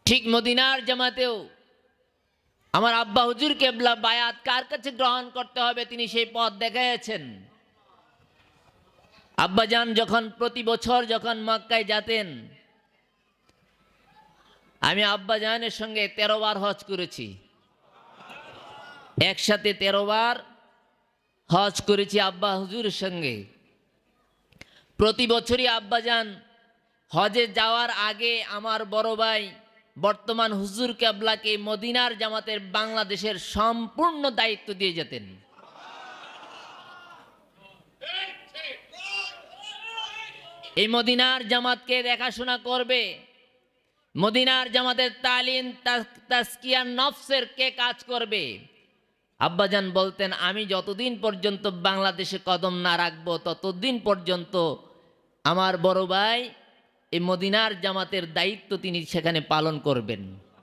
ঠিক মদিনার জামাতেও আমার আব্বা হুজুর কেবলা বায়াত কার কাছে গ্রহণ করতে হবে তিনি সেই পথ দেখাইয়াছেন। আব্বাজান যখন প্রতি বছর যখন মক্কায় যেতেন, আমি আব্বাজানের সঙ্গে 13 বার হজ করেছি, একসাথে 13 বার হজ করেছি আব্বা হুজুরের সঙ্গে। প্রতি বছরই আব্বাজান হজে যাওয়ার আগে আমার বড় ভাই বর্তমান হুজুর কেবলাকে মদিনার জামাতের বাংলাদেশের সম্পূর্ণ দায়িত্ব দিয়ে যেতেন। এই মদিনার জামাতকে দেখাশোনা করবে, মদিনার জামাতের তালিম তাজকিয়ার নফসের কে কাজ করবে। আব্বাজান বলতেন আমি যতদিন পর্যন্ত বাংলাদেশে কদম না রাখবো ততদিন পর্যন্ত আমার বড় ভাই এই মদিনার জামাতের দায়িত্ব তিনি সেখানে পালন করবেন।